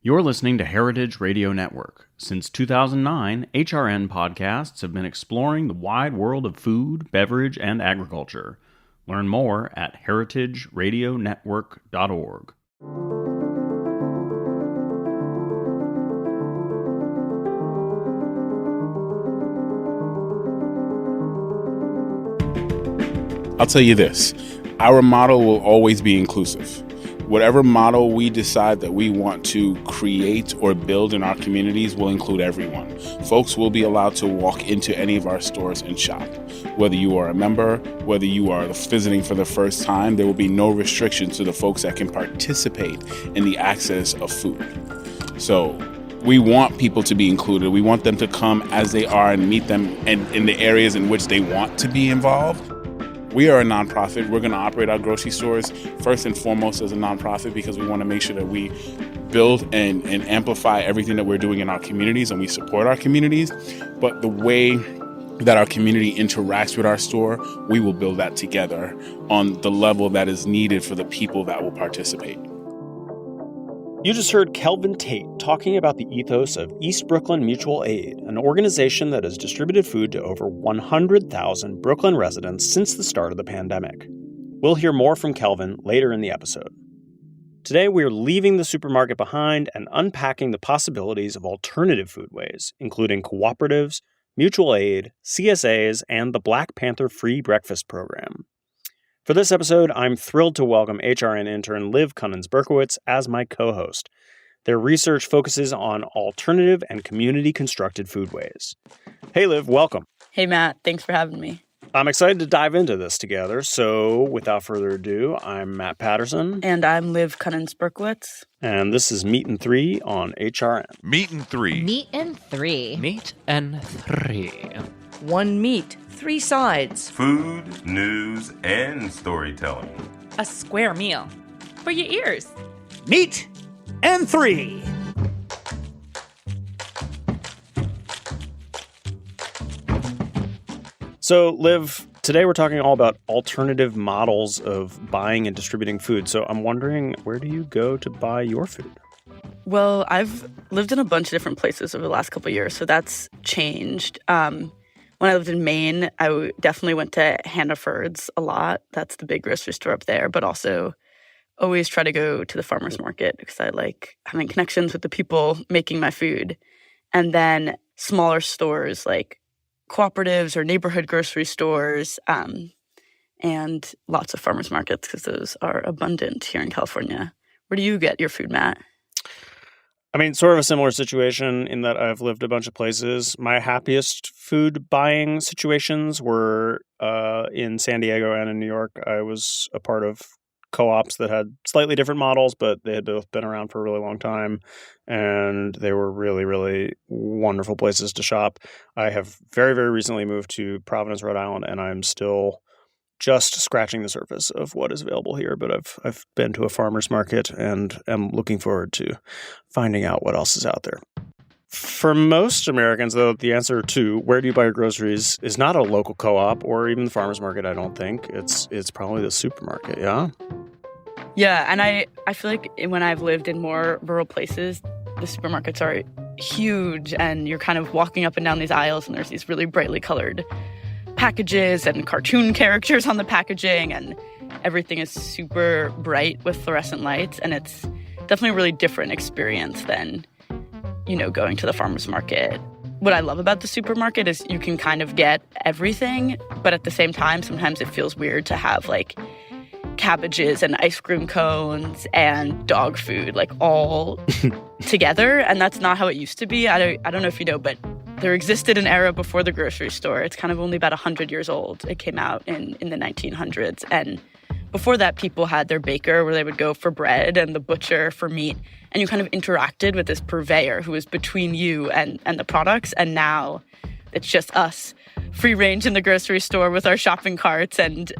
You're listening to Heritage Radio Network. Since 2009, HRN podcasts have been exploring the wide world of food, beverage, and agriculture. Learn more at heritageradionetwork.org. I'll tell you this, our model will always be inclusive. Whatever model we decide that we want to create or build in our communities will include everyone. Folks will be allowed to walk into any of our stores and shop. Whether you are a member, whether you are visiting for the first time, there will be no restrictions to the folks that can participate in the access of food. So we want people to be included. We want them to come as they are and meet them in the areas in which they want to be involved. We are a nonprofit. We're going to operate our grocery stores first and foremost as a nonprofit because we want to make sure that we build and amplify everything that we're doing in our communities and we support our communities. But the way that our community interacts with our store, we will build that together on the level that is needed for the people that will participate. You just heard Kelvin Tate talking about the ethos of East Brooklyn Mutual Aid, an organization that has distributed food to over 100,000 Brooklyn residents since the start of the pandemic. We'll hear more from Kelvin later in the episode. Today, we're leaving the supermarket behind and unpacking the possibilities of alternative foodways, including cooperatives, mutual aid, CSAs, and the Black Panther Free Breakfast Program. For this episode, I'm thrilled to welcome HRN intern Liv Kunins-Berkowitz as my co-host. Their research focuses on alternative and community-constructed foodways. Hey, Liv, welcome. Hey, Matt. Thanks for having me. I'm excited to dive into this together. So, without further ado, I'm Matt Patterson. And I'm Liv Kunins-Berkowitz. And this is Meat and 3 on HRN. Meat and 3. Meat and 3. Meat and 3. One meat, 3 sides. Food, news, and storytelling. A square meal. For your ears. Meat and 3. So, Liv, today we're talking all about alternative models of buying and distributing food. So I'm wondering, where do you go to buy your food? Well, I've lived in a bunch of different places over the last couple of years, so that's changed. When I lived in Maine, I definitely went to Hannaford's a lot. That's the big grocery store up there, but also always try to go to the farmer's market because I like having connections with the people making my food. And then smaller stores like cooperatives or neighborhood grocery stores, and lots of farmers markets because those are abundant here in California. Where do you get your food, Matt? I mean, sort of a similar situation in that I've lived a bunch of places. My happiest food buying situations were in San Diego and in New York. I was a part of co-ops that had slightly different models, but they had both been around for a really long time, and they were really, really wonderful places to shop. I have very, very recently moved to Providence, Rhode Island, and I'm still just scratching the surface of what is available here, but I've been to a farmer's market and am looking forward to finding out what else is out there. For most Americans, though, the answer to where do you buy your groceries is not a local co-op or even the farmer's market, I don't think. It's probably the supermarket, yeah? Yeah, and I feel like when I've lived in more rural places, the supermarkets are huge, and you're kind of walking up and down these aisles, and there's these really brightly colored packages and cartoon characters on the packaging, and everything is super bright with fluorescent lights, and it's definitely a really different experience than, going to the farmer's market. What I love about the supermarket is you can kind of get everything, but at the same time, sometimes it feels weird to have like cabbages and ice cream cones and dog food like all together, and that's not how it used to be. I don't know if you know, but there existed an era before the grocery store. It's kind of only about 100 years old. It came out in the 1900s. And before that, people had their baker where they would go for bread and the butcher for meat. And you kind of interacted with this purveyor who was between you and the products. And now it's just us, free range in the grocery store with our shopping carts and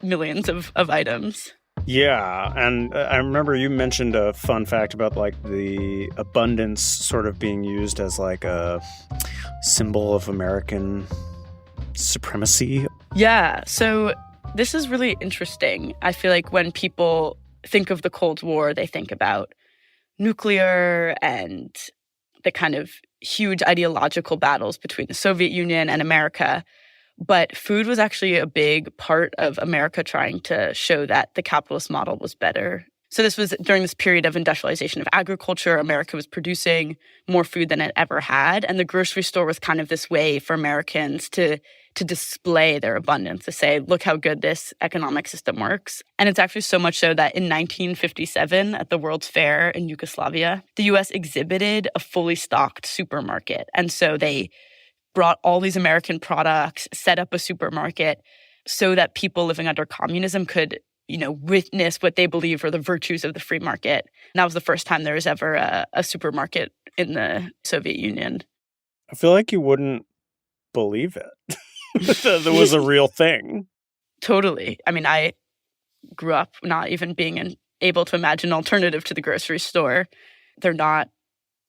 millions of items. Yeah, and I remember you mentioned a fun fact about like the abundance sort of being used as like a symbol of American supremacy. Yeah, so this is really interesting. I feel like when people think of the Cold War, they think about nuclear and the kind of huge ideological battles between the Soviet Union and America. But food was actually a big part of America trying to show that the capitalist model was better. So this was during this period of industrialization of agriculture. America was producing more food than it ever had. And the grocery store was kind of this way for Americans to display their abundance, to say, look how good this economic system works. And it's actually so much so that in 1957 at the World's Fair in Yugoslavia, the U.S. exhibited a fully stocked supermarket. And so they brought all these American products, set up a supermarket so that people living under communism could, witness what they believe are the virtues of the free market. And that was the first time there was ever a supermarket in the Soviet Union. I feel like you wouldn't believe it. That was a real thing. Totally. I mean, I grew up not even being able to imagine an alternative to the grocery store. They're not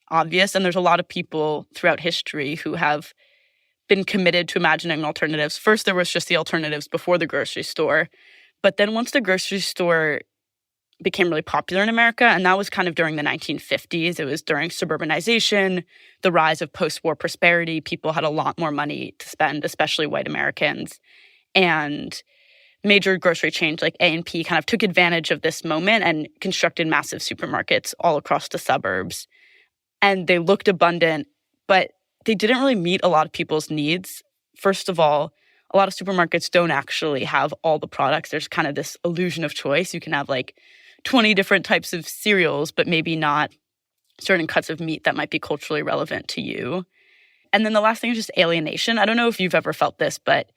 obvious. And there's a lot of people throughout history who have been committed to imagining alternatives. First, there was just the alternatives before the grocery store. But then once the grocery store became really popular in America, and that was kind of during the 1950s. It was during suburbanization, the rise of post-war prosperity. People had a lot more money to spend, especially white Americans. And major grocery chains like A&P kind of took advantage of this moment and constructed massive supermarkets all across the suburbs. And they looked abundant, but they didn't really meet a lot of people's needs. First of all, a lot of supermarkets don't actually have all the products. There's kind of this illusion of choice. You can have like 20 different types of cereals, but maybe not certain cuts of meat that might be culturally relevant to you. And then the last thing is just alienation. I don't know if you've ever felt this, but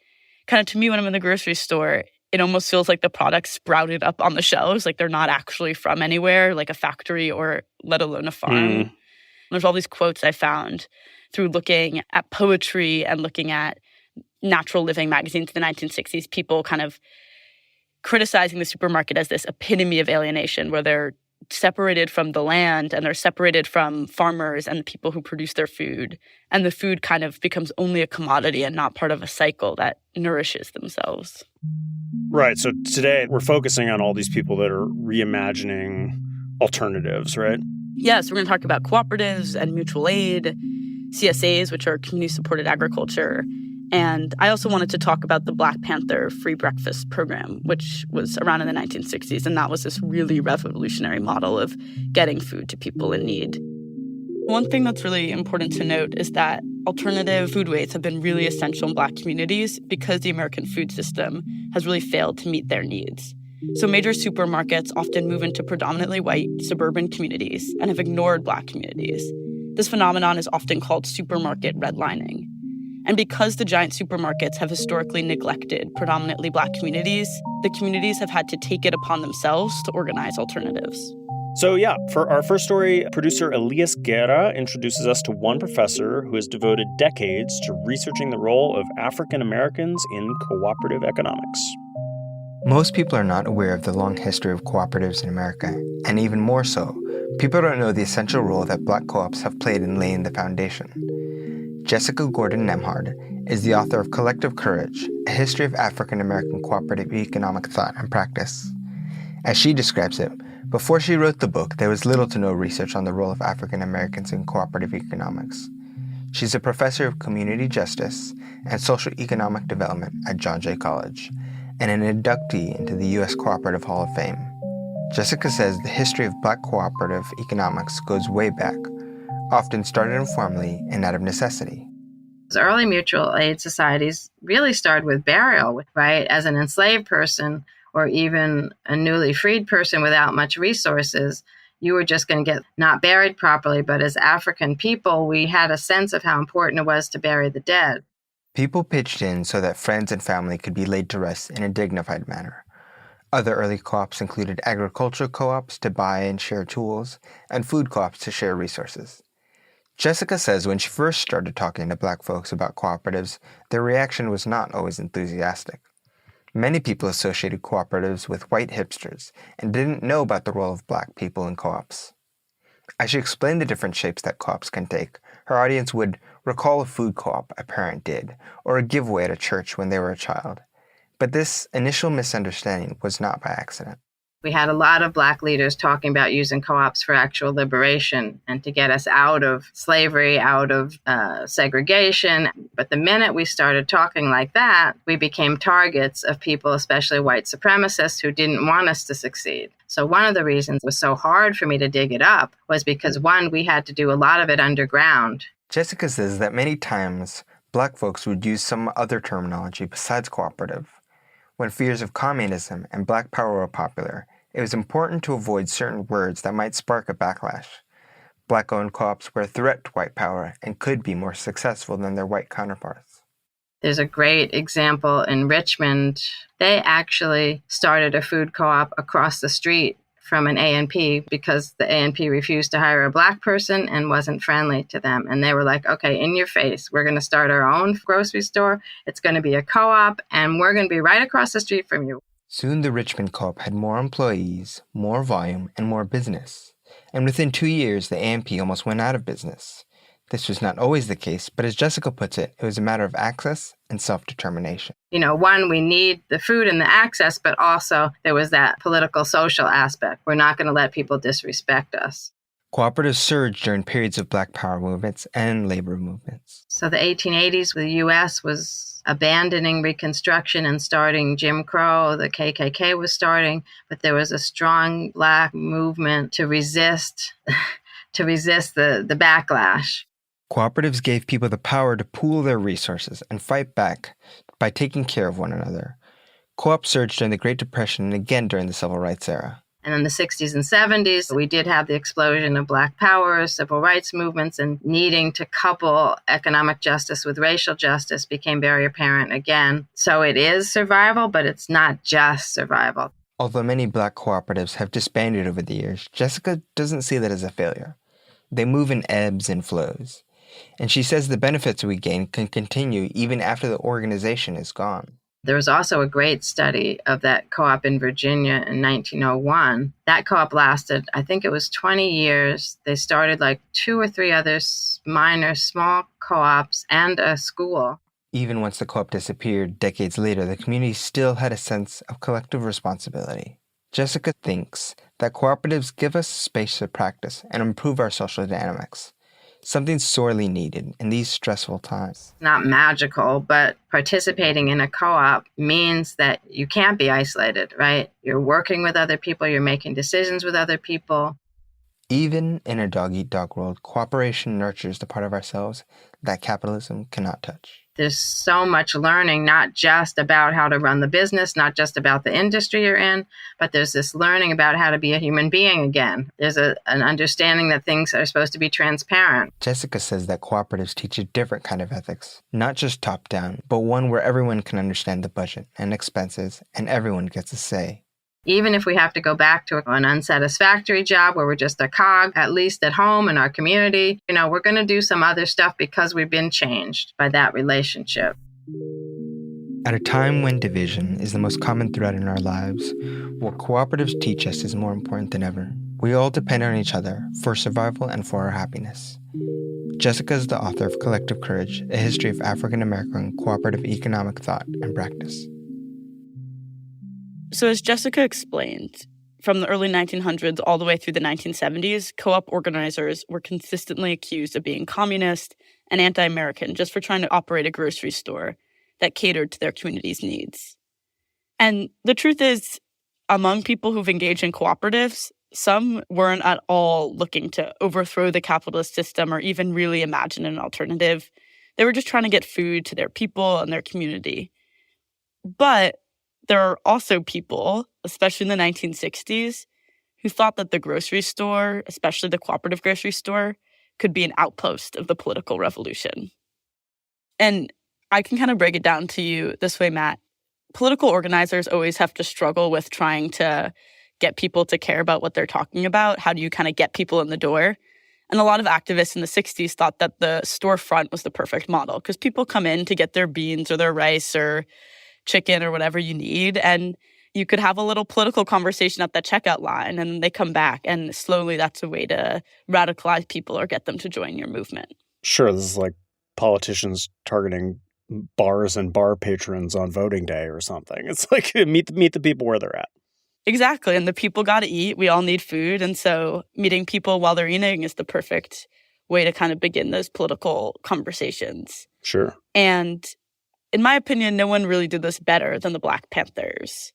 kind of to me when I'm in the grocery store, it almost feels like the products sprouted up on the shelves, like they're not actually from anywhere, like a factory or let alone a farm. There's all these quotes I found through looking at poetry and looking at natural living magazines in the 1960s, people kind of criticizing the supermarket as this epitome of alienation where they're separated from the land and they're separated from farmers and the people who produce their food. And the food kind of becomes only a commodity and not part of a cycle that nourishes themselves. Right. So today we're focusing on all these people that are reimagining alternatives, right? Yes, we're going to talk about cooperatives and mutual aid, CSAs, which are community-supported agriculture. And I also wanted to talk about the Black Panther free breakfast program, which was around in the 1960s. And that was this really revolutionary model of getting food to people in need. One thing that's really important to note is that alternative foodways have been really essential in Black communities because the American food system has really failed to meet their needs. So major supermarkets often move into predominantly white suburban communities and have ignored Black communities. This phenomenon is often called supermarket redlining. And because the giant supermarkets have historically neglected predominantly Black communities, the communities have had to take it upon themselves to organize alternatives. So yeah, for our first story, producer Elias Guerra introduces us to one professor who has devoted decades to researching the role of African Americans in cooperative economics. Most people are not aware of the long history of cooperatives in America, and even more so, people don't know the essential role that Black co-ops have played in laying the foundation. Jessica Gordon Nemhard is the author of Collective Courage, A History of African American Cooperative Economic Thought and Practice. As she describes it, before she wrote the book, there was little to no research on the role of African Americans in cooperative economics. She's a professor of community justice and social economic development at John Jay College, and an inductee into the U.S. Cooperative Hall of Fame. Jessica says the history of Black cooperative economics goes way back, often started informally and out of necessity. Early mutual aid societies really started with burial, right? As an enslaved person or even a newly freed person without much resources, you were just going to get not buried properly. But as African people, we had a sense of how important it was to bury the dead. People pitched in so that friends and family could be laid to rest in a dignified manner. Other early co-ops included agricultural co-ops to buy and share tools, and food co-ops to share resources. Jessica says when she first started talking to Black folks about cooperatives, their reaction was not always enthusiastic. Many people associated cooperatives with white hipsters and didn't know about the role of Black people in co-ops. As she explained the different shapes that co-ops can take, her audience would recall a food co-op a parent did, or a giveaway at a church when they were a child. But this initial misunderstanding was not by accident. We had a lot of Black leaders talking about using co-ops for actual liberation and to get us out of slavery, out of segregation. But the minute we started talking like that, we became targets of people, especially white supremacists, who didn't want us to succeed. So one of the reasons it was so hard for me to dig it up was because, one, we had to do a lot of it underground. Jessica says that many times Black folks would use some other terminology besides cooperative. When fears of communism and Black power were popular, it was important to avoid certain words that might spark a backlash. Black-owned co-ops were a threat to white power and could be more successful than their white counterparts. There's a great example in Richmond. They actually started a food co-op across the street from an A&P because the A&P refused to hire a Black person and wasn't friendly to them. And they were like, okay, in your face, we're going to start our own grocery store. It's going to be a co-op, and we're going to be right across the street from you. Soon the Richmond Co-op had more employees, more volume, and more business. And within 2 years, the A&P almost went out of business. This was not always the case, but as Jessica puts it was a matter of access and self-determination. One, we need the food and the access, but also there was that political, social aspect. We're not going to let people disrespect us. Cooperatives surged during periods of Black power movements and labor movements. So the 1880s, the U.S. was abandoning Reconstruction and starting Jim Crow. The KKK was starting, but there was a strong Black movement to resist the backlash. Cooperatives gave people the power to pool their resources and fight back by taking care of one another. Co-ops surged during the Great Depression and again during the Civil Rights era. And in the 60s and 70s, we did have the explosion of Black power, civil rights movements, and needing to couple economic justice with racial justice became very apparent again. So it is survival, but it's not just survival. Although many Black cooperatives have disbanded over the years, Jessica doesn't see that as a failure. They move in ebbs and flows. And she says the benefits we gain can continue even after the organization is gone. There was also a great study of that co-op in Virginia in 1901. That co-op lasted, I think it was 20 years. They started like 2 or 3 other minor, small co-ops and a school. Even once the co-op disappeared decades later, the community still had a sense of collective responsibility. Jessica thinks that cooperatives give us space to practice and improve our social dynamics. Something sorely needed in these stressful times. Not magical, but participating in a co-op means that you can't be isolated, right? You're working with other people, you're making decisions with other people. Even in a dog-eat-dog world, cooperation nurtures the part of ourselves that capitalism cannot touch. There's so much learning, not just about how to run the business, not just about the industry you're in, but there's this learning about how to be a human being again. There's an understanding that things are supposed to be transparent. Jessica says that cooperatives teach a different kind of ethics, not just top-down, but one where everyone can understand the budget and expenses, and everyone gets a say. Even if we have to go back to an unsatisfactory job where we're just a cog, at least at home in our community, we're going to do some other stuff because we've been changed by that relationship. At a time when division is the most common threat in our lives, what cooperatives teach us is more important than ever. We all depend on each other for survival and for our happiness. Jessica is the author of Collective Courage, A History of African American Cooperative Economic Thought and Practice. So as Jessica explained, from the early 1900s all the way through the 1970s, co-op organizers were consistently accused of being communist and anti-American just for trying to operate a grocery store that catered to their community's needs. And the truth is, among people who've engaged in cooperatives, some weren't at all looking to overthrow the capitalist system or even really imagine an alternative. They were just trying to get food to their people and their community. But there are also people, especially in the 1960s, who thought that the grocery store, especially the cooperative grocery store, could be an outpost of the political revolution. And I can kind of break it down to you this way, Matt. Political organizers always have to struggle with trying to get people to care about what they're talking about. How do you kind of get people in the door? And a lot of activists in the 60s thought that the storefront was the perfect model because people come in to get their beans or their rice or chicken or whatever you need, and you could have a little political conversation at the checkout line, and they come back, and slowly that's a way to radicalize people or get them to join your movement. Sure, this is like politicians targeting bars and bar patrons on voting day or something. It's like meet the people where they're at. Exactly. And the people got to eat. We all need food. And so meeting people while they're eating is the perfect way to kind of begin those political conversations. Sure. And in my opinion, no one really did this better than the Black Panthers.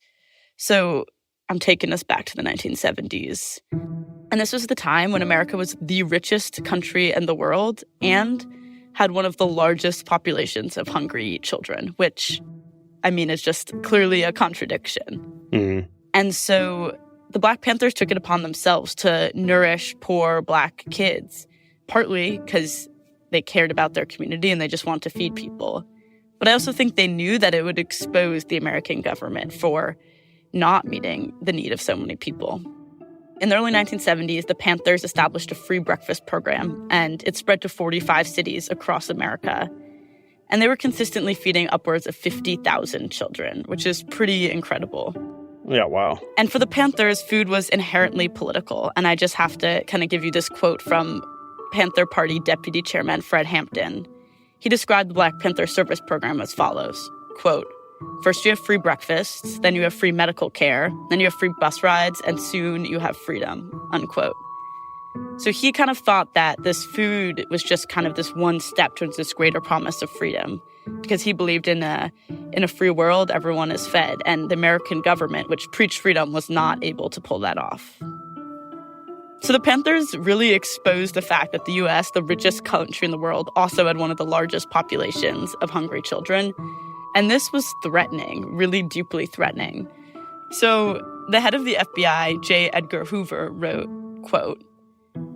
So I'm taking us back to the 1970s. And this was the time when America was the richest country in the world and had one of the largest populations of hungry children, which, I mean, is just clearly a contradiction. Mm-hmm. And so the Black Panthers took it upon themselves to nourish poor Black kids, partly because they cared about their community and they just wanted to feed people. But I also think they knew that it would expose the American government for not meeting the need of so many people. In the early 1970s, the Panthers established a free breakfast program, and it spread to 45 cities across America. And they were consistently feeding upwards of 50,000 children, which is pretty incredible. Yeah, wow. And for the Panthers, food was inherently political. And I just have to kind of give you this quote from Panther Party Deputy Chairman Fred Hampton. He described the Black Panther service program as follows, quote, "First you have free breakfasts, then you have free medical care, then you have free bus rides, and soon you have freedom," unquote. So he kind of thought that this food was just kind of this one step towards this greater promise of freedom, because he believed in a free world, everyone is fed, and the American government, which preached freedom, was not able to pull that off. So the Panthers really exposed the fact that the U.S., the richest country in the world, also had one of the largest populations of hungry children. And this was threatening, really deeply threatening. So the head of the FBI, J. Edgar Hoover, wrote, quote,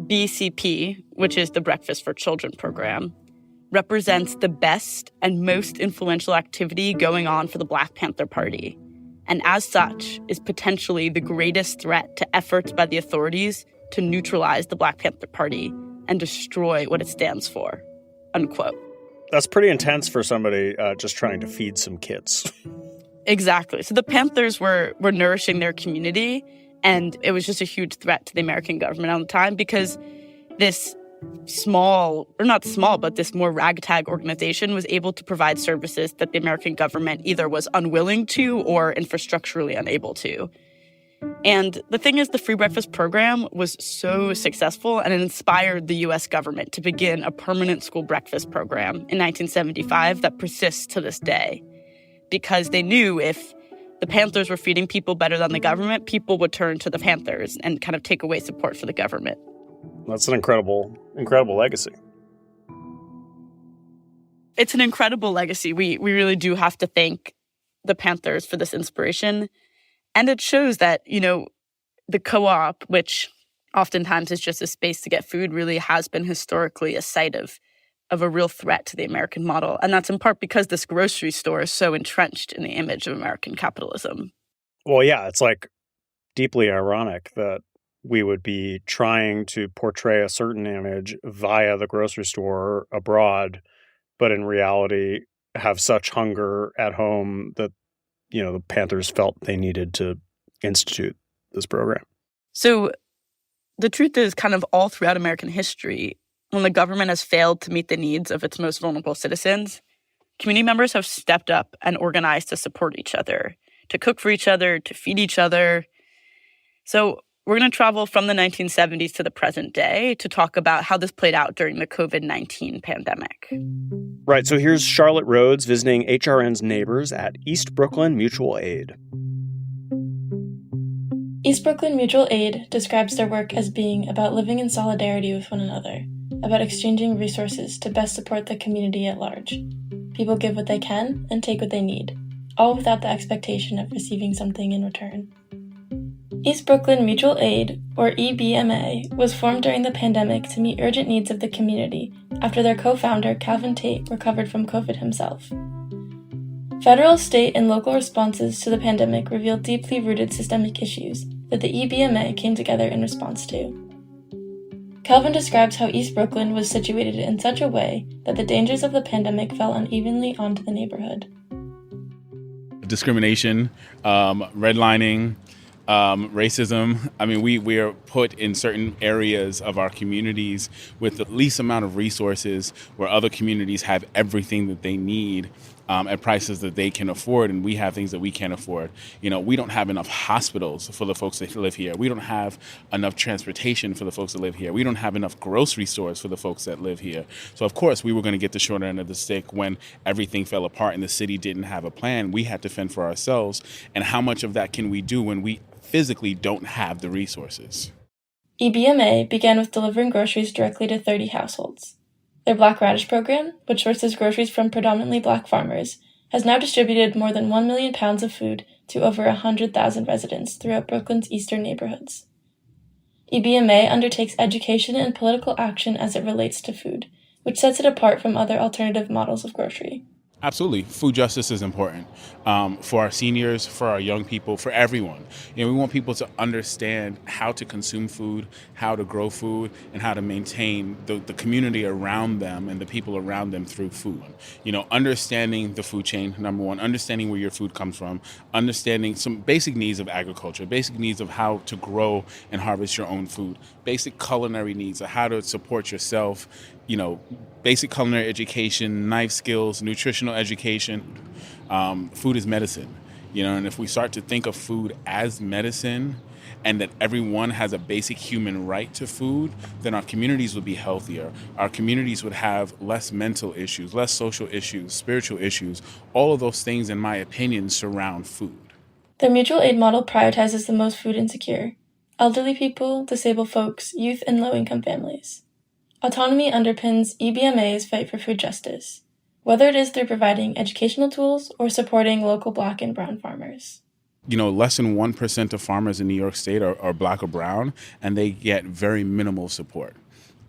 "BCP, which is the Breakfast for Children program, represents the best and most influential activity going on for the Black Panther Party, and as such is potentially the greatest threat to efforts by the authorities to neutralize the Black Panther Party and destroy what it stands for," unquote. That's pretty intense for somebody just trying to feed some kids. Exactly. So the Panthers were nourishing their community, and it was just a huge threat to the American government at the time because this small, or not small, but this more ragtag organization was able to provide services that the American government either was unwilling to or infrastructurally unable to. And the thing is, the free breakfast program was so successful, and it inspired the U.S. government to begin a permanent school breakfast program in 1975 that persists to this day. Because they knew if the Panthers were feeding people better than the government, people would turn to the Panthers and kind of take away support for the government. That's an incredible legacy. It's an incredible legacy. We really do have to thank the Panthers for this inspiration. And it shows that, you know, the co-op, which oftentimes is just a space to get food, really has been historically a site of a real threat to the American model. And that's in part because this grocery store is so entrenched in the image of American capitalism. Well, yeah, it's like deeply ironic that we would be trying to portray a certain image via the grocery store abroad, but in reality have such hunger at home that, you know, the Panthers felt they needed to institute this program. So the truth is, kind of all throughout American history, when the government has failed to meet the needs of its most vulnerable citizens, community members have stepped up and organized to support each other, to cook for each other, to feed each other. So we're going to travel from the 1970s to the present day to talk about how this played out during the COVID-19 pandemic. Right, so here's Charlotte Rhodes visiting HRN's neighbors at East Brooklyn Mutual Aid. East Brooklyn Mutual Aid describes their work as being about living in solidarity with one another, about exchanging resources to best support the community at large. People give what they can and take what they need, all without the expectation of receiving something in return. East Brooklyn Mutual Aid, or EBMA, was formed during the pandemic to meet urgent needs of the community after their co-founder, Calvin Tate, recovered from COVID himself. Federal, state, and local responses to the pandemic revealed deeply rooted systemic issues that the EBMA came together in response to. Calvin describes how East Brooklyn was situated in such a way that the dangers of the pandemic fell unevenly onto the neighborhood. Discrimination, redlining, racism. I mean, we are put in certain areas of our communities with the least amount of resources where other communities have everything that they need. at prices that they can afford, and we have things that we can't afford. We don't have enough hospitals for the folks that live here. We don't have enough transportation for the folks that live here. We don't have enough grocery stores for the folks that live here. So of course we were going to get the short end of the stick when everything fell apart and the city didn't have a plan. We had to fend for ourselves. And how much of that can we do when we physically don't have the resources? EBMA began with delivering groceries directly to 30 households. Their Black Radish program, which sources groceries from predominantly Black farmers, has now distributed more than 1 million pounds of food to over 100,000 residents throughout Brooklyn's eastern neighborhoods. EBMA undertakes education and political action as it relates to food, which sets it apart from other alternative models of grocery. Absolutely. Food justice is important for our seniors, for our young people, for everyone. We want people to understand how to consume food, how to grow food, and how to maintain the community around them and the people around them through food. Understanding the food chain, number one, understanding where your food comes from, understanding some basic needs of agriculture, basic needs of how to grow and harvest your own food, basic culinary needs of how to support yourself, basic culinary education, knife skills, nutritional education. Food is medicine, and if we start to think of food as medicine and that everyone has a basic human right to food, then our communities would be healthier. Our communities would have less mental issues, less social issues, spiritual issues. All of those things, in my opinion, surround food. Their mutual aid model prioritizes the most food insecure: elderly people, disabled folks, youth, and low-income families. Autonomy underpins EBMA's fight for food justice, whether it is through providing educational tools or supporting local Black and brown farmers. Less than 1% of farmers in New York State are Black or brown, and they get very minimal support.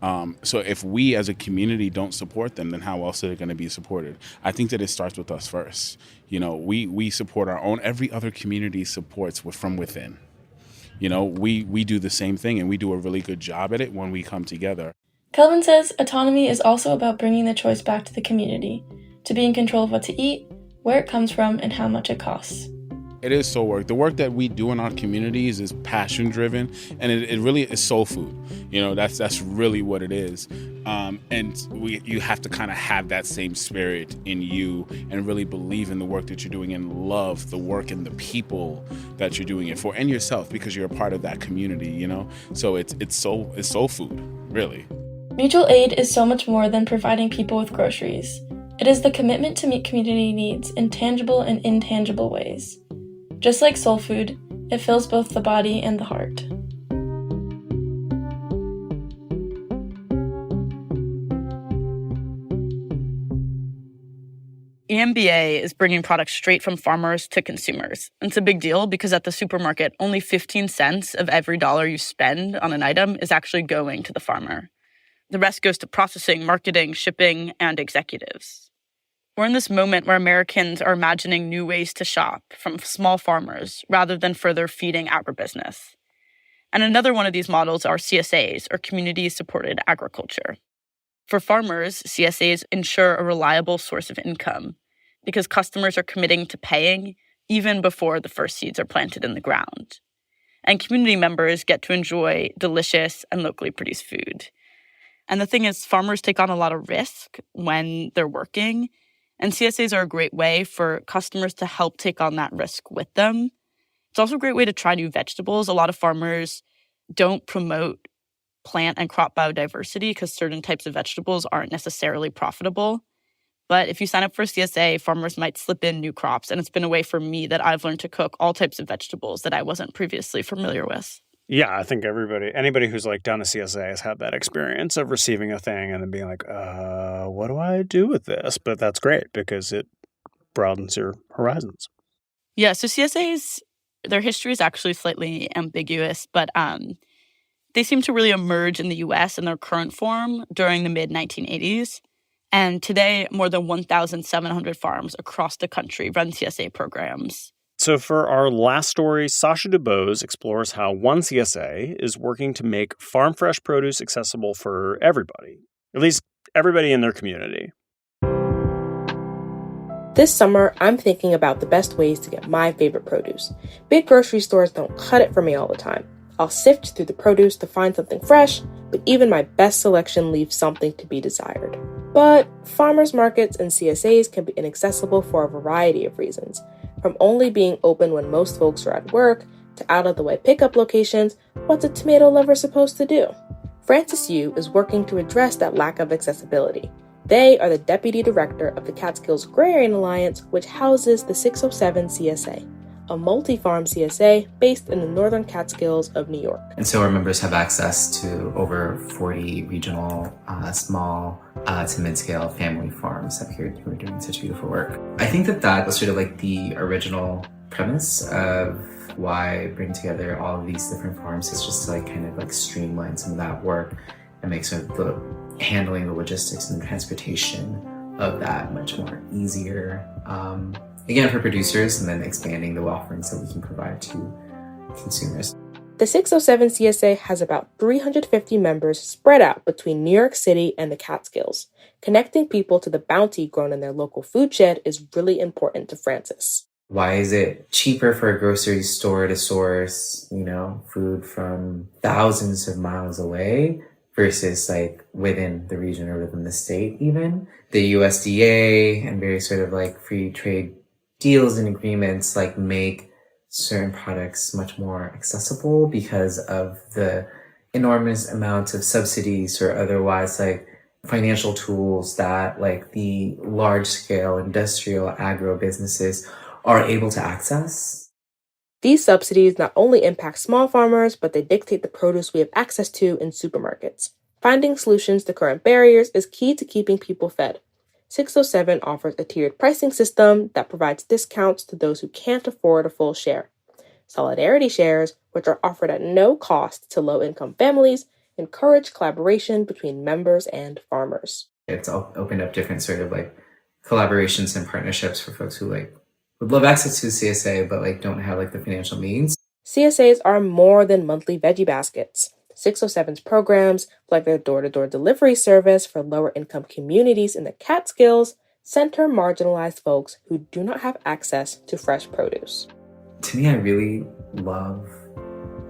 So if we as a community don't support them, then how else are they going to be supported? I think that it starts with us first. We support our own. Every other community supports from within. We do the same thing, and we do a really good job at it when we come together. Kelvin says autonomy is also about bringing the choice back to the community, to be in control of what to eat, where it comes from, and how much it costs. It is soul work. The work that we do in our communities is passion-driven, and it really is soul food. That's really what it is. You have to kind of have that same spirit in you and really believe in the work that you're doing and love the work and the people that you're doing it for, and yourself, because you're a part of that community. So it's soul food, really. Mutual aid is so much more than providing people with groceries. It is the commitment to meet community needs in tangible and intangible ways. Just like soul food, it fills both the body and the heart. EMBA is bringing products straight from farmers to consumers. It's a big deal because at the supermarket, only 15 cents of every dollar you spend on an item is actually going to the farmer. The rest goes to processing, marketing, shipping, and executives. We're in this moment where Americans are imagining new ways to shop from small farmers rather than further feeding agribusiness. And another one of these models are CSAs, or community-supported agriculture. For farmers, CSAs ensure a reliable source of income because customers are committing to paying even before the first seeds are planted in the ground. And community members get to enjoy delicious and locally produced food. And the thing is, farmers take on a lot of risk when they're working, and CSAs are a great way for customers to help take on that risk with them. It's also a great way to try new vegetables. A lot of farmers don't promote plant and crop biodiversity because certain types of vegetables aren't necessarily profitable. But if you sign up for a CSA, farmers might slip in new crops. And it's been a way for me that I've learned to cook all types of vegetables that I wasn't previously familiar with. Yeah, I think anybody who's done a CSA has had that experience of receiving a thing and then being like, what do I do with this? But that's great because it broadens your horizons. Yeah, so CSAs, their history is actually slightly ambiguous, but they seem to really emerge in the U.S. in their current form during the mid-1980s. And today, more than 1,700 farms across the country run CSA programs. So for our last story, Sasha DuBose explores how one CSA is working to make farm fresh produce accessible for everybody, at least everybody in their community. This summer, I'm thinking about the best ways to get my favorite produce. Big grocery stores don't cut it for me all the time. I'll sift through the produce to find something fresh, but even my best selection leaves something to be desired. But farmers markets and CSAs can be inaccessible for a variety of reasons, from only being open when most folks are at work to out-of-the-way pickup locations. What's a tomato lover supposed to do? Francis Yu is working to address that lack of accessibility. They are the deputy director of the Catskills Agrarian Alliance, which houses the 607 CSA, a multi-farm CSA based in the northern Catskills of New York. And so our members have access to over 40 regional, small to mid-scale family farms up here who are doing such beautiful work. I think that was sort of like the original premise of why bring together all of these different farms is just to like kind of like streamline some of that work and make sort of the handling the logistics and the transportation of that much more easier. Again, for producers, and then expanding the offerings that we can provide to consumers. The 607 CSA has about 350 members spread out between New York City and the Catskills. Connecting people to the bounty grown in their local food shed is really important to Francis. Why is it cheaper for a grocery store to source, food from thousands of miles away versus like within the region or within the state even? The USDA and various sort of like free trade deals and agreements like make certain products much more accessible because of the enormous amounts of subsidies or otherwise like financial tools that like the large scale industrial agro businesses are able to access. These subsidies not only impact small farmers, but they dictate the produce we have access to in supermarkets. Finding solutions to current barriers is key to keeping people fed. 607 offers a tiered pricing system that provides discounts to those who can't afford a full share. Solidarity shares, which are offered at no cost to low-income families, encourage collaboration between members and farmers. It's opened up different sort of like collaborations and partnerships for folks who like would love access to the CSA but like don't have like the financial means. CSAs are more than monthly veggie baskets. 607's programs, like their door-to-door delivery service for lower-income communities in the Catskills, center marginalized folks who do not have access to fresh produce. To me, I really love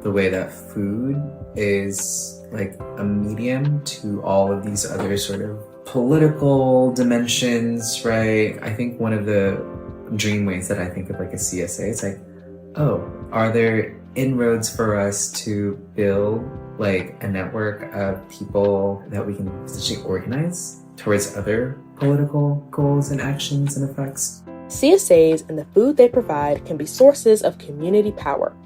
the way that food is like a medium to all of these other sort of political dimensions, right? I think one of the dream ways that I think of like a CSA, it's like, oh, are there inroads for us to build like a network of people that we can essentially organize towards other political goals and actions and effects? CSAs and the food they provide can be sources of community power.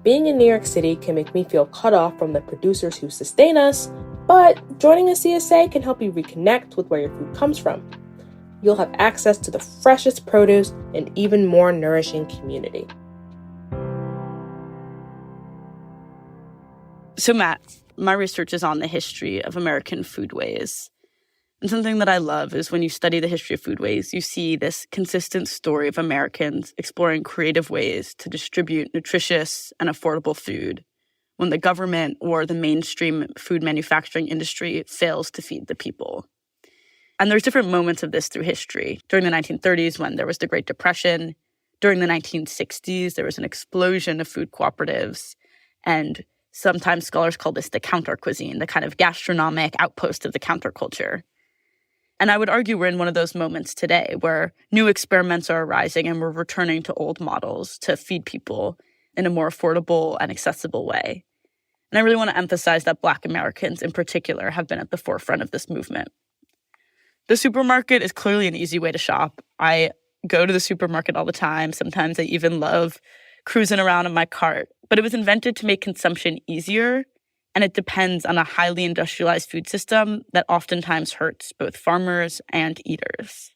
Being in New York City can make me feel cut off from the producers who sustain us, but joining a CSA can help you reconnect with where your food comes from. You'll have access to the freshest produce and even more nourishing community. So Matt, my research is on the history of American foodways. And something that I love is when you study the history of foodways, you see this consistent story of Americans exploring creative ways to distribute nutritious and affordable food when the government or the mainstream food manufacturing industry fails to feed the people. And there's different moments of this through history. During the 1930s, when there was the Great Depression, during the 1960s, there was an explosion of food cooperatives, and sometimes scholars call this the counter cuisine, the kind of gastronomic outpost of the counterculture. And I would argue we're in one of those moments today where new experiments are arising and we're returning to old models to feed people in a more affordable and accessible way. And I really want to emphasize that Black Americans in particular have been at the forefront of this movement. The supermarket is clearly an easy way to shop. I go to the supermarket all the time. Sometimes I even love cruising around in my cart. But it was invented to make consumption easier, and it depends on a highly industrialized food system that oftentimes hurts both farmers and eaters.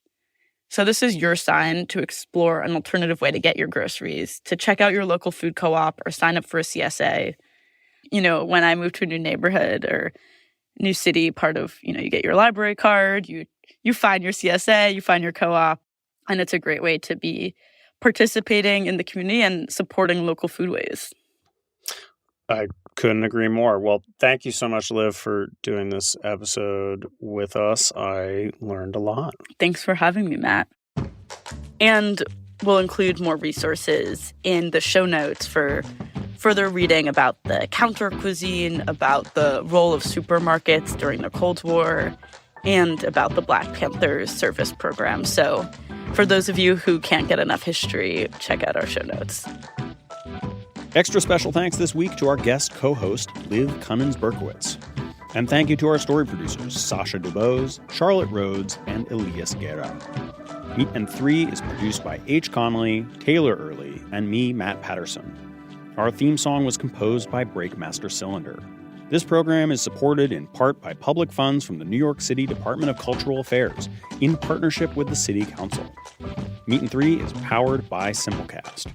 So this is your sign to explore an alternative way to get your groceries, to check out your local food co-op or sign up for a CSA. You know, when I move to a new neighborhood or new city, part of, you get your library card, you find your CSA, you find your co-op, and it's a great way to be participating in the community and supporting local foodways. I couldn't agree more. Well, thank you so much, Liv, for doing this episode with us. I learned a lot. Thanks for having me, Matt. And we'll include more resources in the show notes for further reading about the counter cuisine, about the role of supermarkets during the Cold War, and about the Black Panthers service program. So for those of you who can't get enough history, check out our show notes. Extra special thanks this week to our guest co-host, Liv Kunins-Berkowitz. And thank you to our story producers, Sasha Dubose, Charlotte Rhodes, and Elias Guerra. Meat and Three is produced by H. Connolly, Taylor Early, and me, Matt Patterson. Our theme song was composed by Breakmaster Cylinder. This program is supported in part by public funds from the New York City Department of Cultural Affairs in partnership with the City Council. Meat and Three is powered by Simplecast.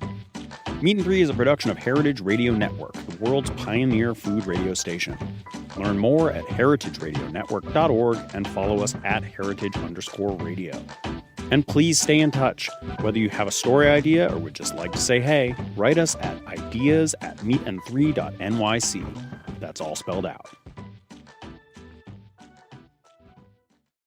Meat and Three is a production of Heritage Radio Network, the world's pioneer food radio station. Learn more at heritageradionetwork.org and follow us at heritage_radio. And please stay in touch. Whether you have a story idea or would just like to say hey, write us at ideas@meetand3.nyc. That's all spelled out.